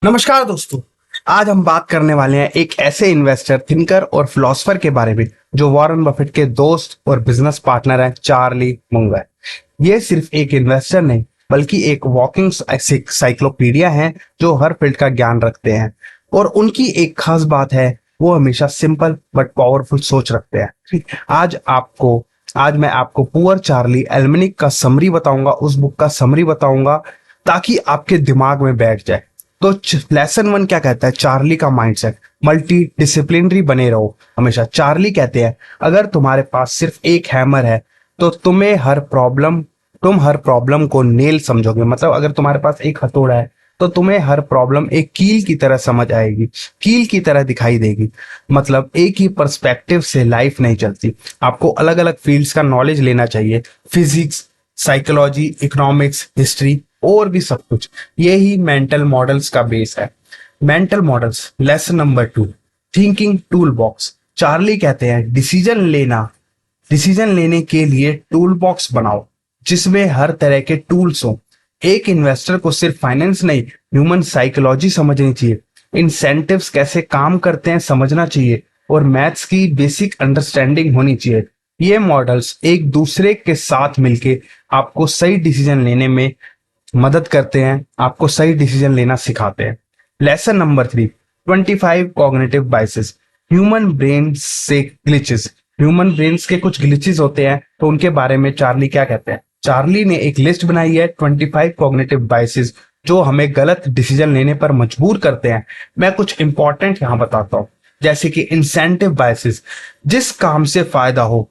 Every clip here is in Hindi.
नमस्कार दोस्तों। आज हम बात करने वाले हैं एक ऐसे इन्वेस्टर, थिंकर और फिलोसफर के बारे में जो वॉरेन बफेट के दोस्त और बिजनेस पार्टनर हैं, चार्ली मुंगर। ये सिर्फ एक इन्वेस्टर नहीं बल्कि एक वॉकिंग साइक्लोपीडिया है जो हर फील्ड का ज्ञान रखते हैं। और उनकी एक खास बात है, वो हमेशा सिंपल बट पावरफुल सोच रखते हैं। आज मैं आपको पुअर चार्ली एल्मनिक का समरी बताऊंगा, उस बुक का समरी बताऊंगा ताकि आपके दिमाग में बैठ जाए। तो लेसन 1 क्या कहता है? चार्ली का माइंडसेट, मल्टी डिसिप्लिनरी बने रहो हमेशा। चार्ली कहते हैं अगर तुम्हारे पास सिर्फ एक हैमर है तो तुम हर प्रॉब्लम को नेल समझोगे। मतलब अगर तुम्हारे पास एक हथौड़ा है तो तुम्हें हर प्रॉब्लम एक कील की तरह समझ आएगी, कील की तरह दिखाई देगी। मतलब एक ही पर्सपेक्टिव से लाइफ नहीं चलती, आपको अलग अलग फील्ड्स का नॉलेज लेना चाहिए। फिजिक्स, साइकोलॉजी, इकोनॉमिक्स, हिस्ट्री और भी सब कुछ। ये ही मेंटल मॉडल्स का बेस है। Mental models, lesson number 2, thinking tool box. Charlie कहते हैं डिसीजन लेने के लिए टूल बॉक्स बनाओ जिसमें हर तरह के टूल्स हो। एक इन्वेस्टर को सिर्फ फाइनेंस नहीं, ह्यूमन साइकोलॉजी समझनी चाहिए, इंसेंटिव्स कैसे काम करते हैं समझना चाहिए और मैथ्स की बेसिक अंडरस्टैंडिंग होनी चाहिए। ये मॉडल्स एक दूसरे के साथ मिलके आपको सही डिसीजन लेने में मदद करते हैं, आपको सही डिसीजन लेना सिखाते हैं। Lesson number 3, 25 cognitive biases. Human brains के कुछ ग्लिचेस होते हैं, तो उनके बारे में चार्ली क्या कहते हैं? चार्ली ने एक लिस्ट बनाई है 25 कॉग्निटिव बाइसेस जो हमें गलत डिसीजन लेने पर मजबूर करते हैं। मैं कुछ इंपॉर्टेंट यहां बताता हूं, जैसे कि इंसेंटिव बाइसेस, जिस काम से फायदा हो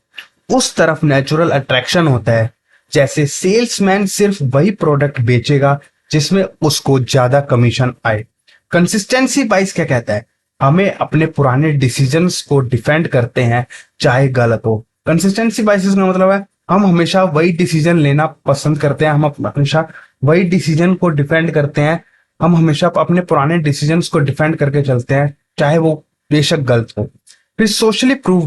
उस तरफ नेचुरल अट्रैक्शन होता है। जैसे सेल्समैन सिर्फ वही प्रोडक्ट बेचेगा जिसमें उसको ज्यादा कमीशन आए। कंसिस्टेंसी बाइस क्या कहता है? हमें अपने पुराने डिसीजंस को डिफेंड करते हैं चाहे गलत हो। कंसिस्टेंसी बाइसेस का मतलब है हम हमेशा वही डिसीजन लेना पसंद करते हैं, हम हमेशा वही डिसीजन को डिफेंड करते हैं, हम हमेशा अपने पुराने डिसीजंस को डिफेंड करके चलते हैं चाहे वो बेशक गलत हो। फिर सोशल प्रूफ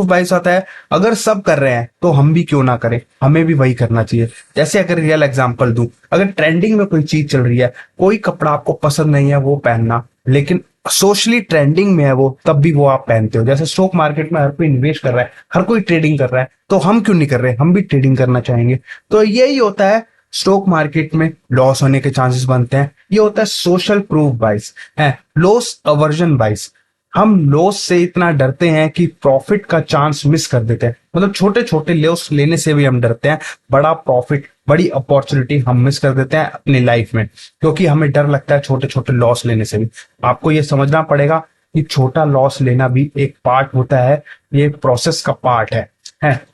बाइस आता है अगर सब कर रहे हैं तो हम भी क्यों ना करें, हमें भी वही करना चाहिए। जैसे अगर रियल एग्जांपल दूं, अगर ट्रेंडिंग में कोई चीज चल रही है, कोई कपड़ा आपको पसंद नहीं है वो पहनना, लेकिन सोशली ट्रेंडिंग में है वो, तब भी वो आप पहनते हो। जैसे स्टॉक मार्केट में हर कोई निवेश कर रहा है, हर कोई ट्रेडिंग कर रहा है, तो हम क्यों नहीं कर रहे, हम भी ट्रेडिंग करना चाहेंगे। तो यही होता है, स्टॉक मार्केट में लॉस होने के चांसेस बनते हैं। ये होता है सोशल प्रूफ बाइस है। लॉस अवर्जन बाइस, हम लॉस से इतना डरते हैं कि प्रॉफिट का चांस मिस कर देते हैं। मतलब छोटे छोटे लॉस लेने से भी हम डरते हैं, बड़ा प्रॉफिट, बड़ी अपॉर्चुनिटी हम मिस कर देते हैं अपनी लाइफ में, क्योंकि हमें डर लगता है छोटे छोटे लॉस लेने से भी। आपको ये समझना पड़ेगा कि छोटा लॉस लेना भी एक पार्ट होता है, ये प्रोसेस का पार्ट है।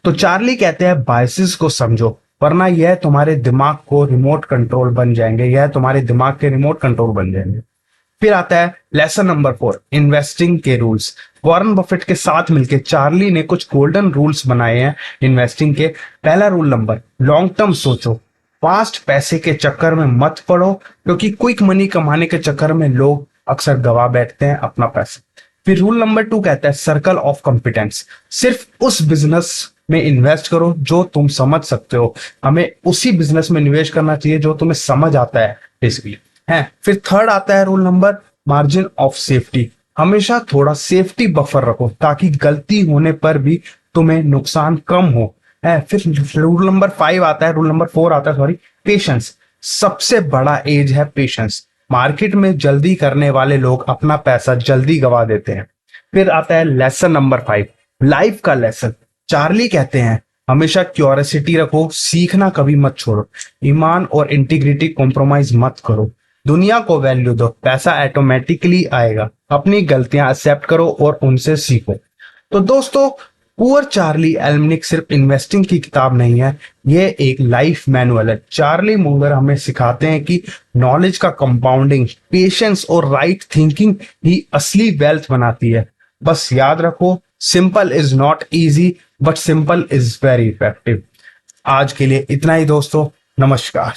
तो चार्ली कहते हैं बायसेस को समझो, वरना यह तुम्हारे दिमाग को रिमोट कंट्रोल बन जाएंगे, यह तुम्हारे दिमाग के रिमोट कंट्रोल बन जाएंगे। फिर आता है लेसन नंबर 4, इन्वेस्टिंग के रूल्स। वॉरेन बफेट के साथ मिलकर चार्ली ने कुछ गोल्डन रूल्स बनाए हैं इन्वेस्टिंग के। पहला रूल नंबर, लॉन्ग टर्म सोचो, फास्ट पैसे के चक्कर में मत पड़ो, क्योंकि क्विक मनी कमाने के चक्कर में लोग अक्सर गवा बैठते हैं अपना पैसा। फिर रूल नंबर 2 कहता है सर्कल ऑफ कॉम्पिटेंस, सिर्फ उस बिजनेस में इन्वेस्ट करो जो तुम समझ सकते हो। हमें उसी बिजनेस में निवेश करना चाहिए जो तुम्हें समझ आता है बेसिकली है। फिर थर्ड आता है rule number, margin of safety, हमेशा थोड़ा सेफ्टी बफर रखो ताकि गलती होने पर भी तुम्हें नुकसान कम हो है। फिर रूल नंबर 4 आता है सॉरी, पेशेंस। सबसे बड़ा एज है पेशेंस। मार्केट में जल्दी करने वाले लोग अपना पैसा जल्दी गवा देते हैं। फिर आता है लेसन नंबर 5, लाइफ का लेसन। चार्ली कहते हैं हमेशा क्यूरियोसिटी रखो, सीखना कभी मत छोड़ो, ईमान और इंटीग्रिटी कॉम्प्रोमाइज मत करो, दुनिया को वैल्यू दो, पैसा ऑटोमेटिकली आएगा, अपनी गलतियां एक्सेप्ट करो और उनसे सीखो। तो दोस्तों, पुअर चार्ली एल्मनिक सिर्फ इन्वेस्टिंग की किताब नहीं है, ये एक लाइफ मैनुअल है। चार्ली मुंगर हमें सिखाते हैं कि नॉलेज का कंपाउंडिंग, पेशेंस और राइट थिंकिंग ही असली वेल्थ बनाती है। बस याद रखो, simple is not easy but simple is very effective. आज के लिए इतना ही दोस्तों, नमस्कार।